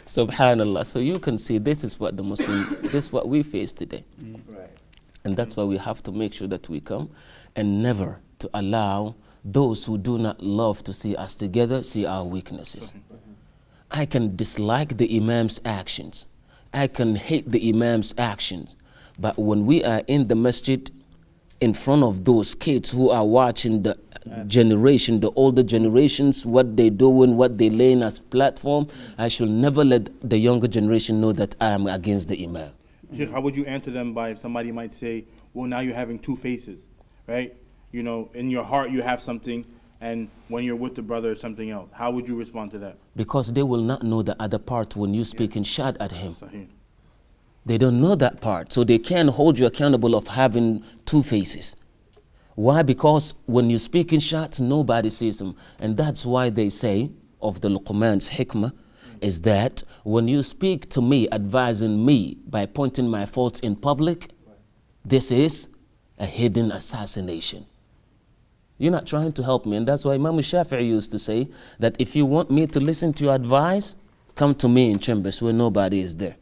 Subhanallah. So you can see this is what we face today. Right. And that's why we have to make sure that we come and never to allow those who do not love to see us together see our weaknesses. I can dislike the Imam's actions. I can hate the Imam's actions. But when we are in the masjid in front of those kids who are watching the generation, the older generations, what they doing, what they laying as platform, I should never let the younger generation know that I am against the Imam. Sheikh, how would you answer them by somebody might say, well, now you're having two faces, right? In your heart you have something, and when you're with the brother it's something else. How would you respond to that? Because they will not know the other part when you speak in shad at him. Sahih. They don't know that part, so they can't hold you accountable of having two faces. Why? Because when you speak in shots, nobody sees them. And that's why they say, of the Luqman's hikmah, is that when you speak to me, advising me by pointing my faults in public, this is a hidden assassination. You're not trying to help me. And that's why Imam Shafi'i used to say that if you want me to listen to your advice, come to me in chambers where nobody is there.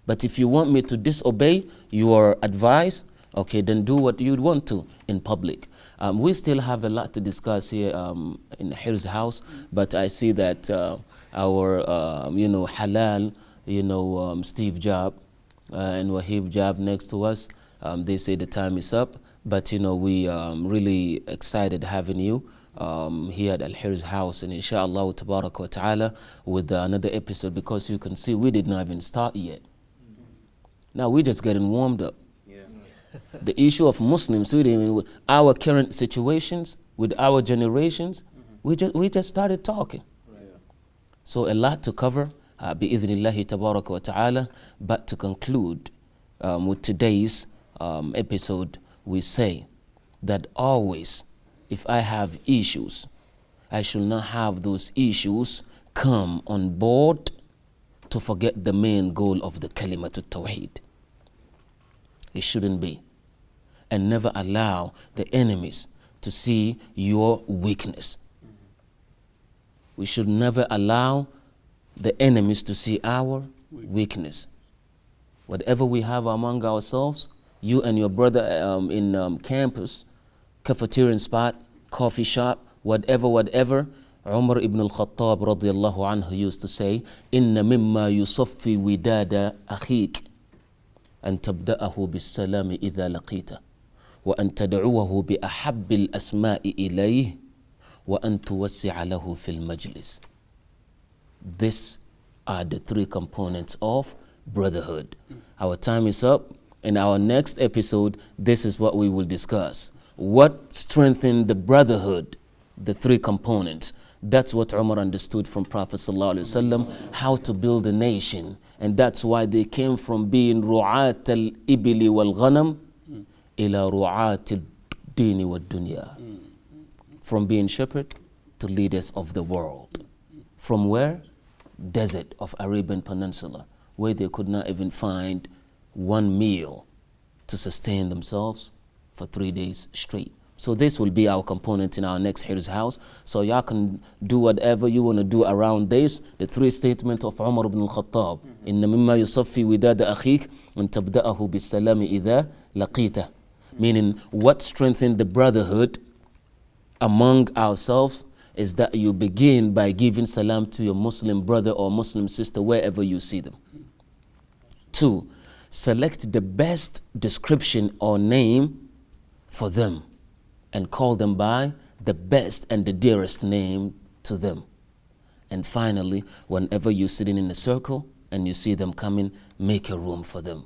But if you want me to disobey your advice, okay, then do what you'd want to in public. We still have a lot to discuss here in Al-Hirz house, but I see that our, Halal, Steve Job and Wahib Job next to us, they say the time is up, but we really excited having you here at Al-Hirz house, and inshallah tabarak wa ta'ala with another episode, because you can see we did not even start yet. Now we're just getting warmed up. The issue of Muslims, with our current situations, with our generations, we just started talking. So a lot to cover, bi-idhnillahi tabaraka wa ta'ala. But to conclude with today's episode, we say that always, if I have issues, I should not have those issues come on board to forget the main goal of the kalimat al-tawheed. It shouldn't be. And never allow the enemies to see your weakness. We should never allow the enemies to see our weakness. Whatever we have among ourselves, you and your brother in campus, cafeteria spot, coffee shop, whatever, Umar ibn al-Khattab radiyallahu anhu used to say, "Inna mimma yusaffi widada akhik, an tabda'ahu bis-salami idha laqita, wa an tad'uwahu bi ahabbil asma'i ilayh, wa an tuwassi'a lahu fil majlis." These are the three components of brotherhood. Our time is up. In our next episode, this is what we will discuss. What strengthened the brotherhood? The three components. That's what Umar understood from Prophet ﷺ, how to build a nation. And that's why they came from being ru'at al-ibili wal-ghanam ila ru'at al-dini wal-dunya. From being shepherd to leaders of the world. From where? Desert of Arabian Peninsula, where they could not even find one meal to sustain themselves for 3 days straight. So this will be our component in our next Hirz house. So y'all can do whatever you want to do around this. The three statements of Umar ibn al-Khattab. Inna mimma yusaffi widada akhik an tabda'ahu bis-salami idha laqita. Meaning, what strengthened the brotherhood among ourselves is that you begin by giving salam to your Muslim brother or Muslim sister wherever you see them. 2, select the best description or name for them and call them by the best and the dearest name to them. And finally, whenever you're sitting in a circle and you see them coming, make a room for them.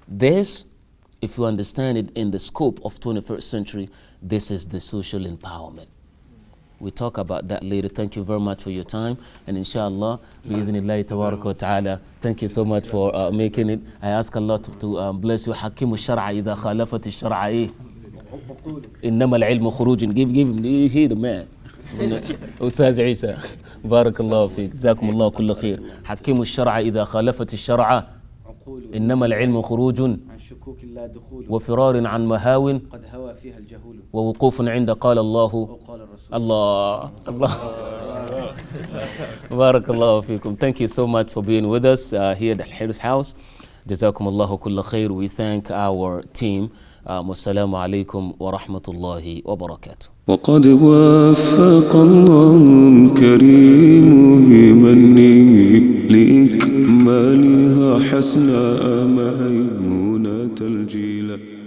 This, if you understand it in the scope of 21st century, this is the social empowerment. We talk about that later. Thank you very much for your time. And inshallah, bi'idhnillahi tabaraka wa ta'ala, thank you so much for making it. I ask Allah to bless you. Hakimu shar'a idha khalafat shar'a. Innama al-ilmu khurujin. Give him, he the man. Ustaz Isa. Barakallahu feek. Jazakum Allah kulla khair. Hakimu shar'a idha khalafat shar'a. إنما العلم خروج وفرار عن مهاو قد هوى فيها الجهول ووقوف عند قال الله الله الله بارك الله فيكم. Thank you so much for being with us here at Al-Hirz house. جزاكم الله كل خير. We thank our team. والسلام عليكم ورحمة الله وبركاته. وقد وفق الله الكريم بمنه لإكمالها حسن ميمونة الجيل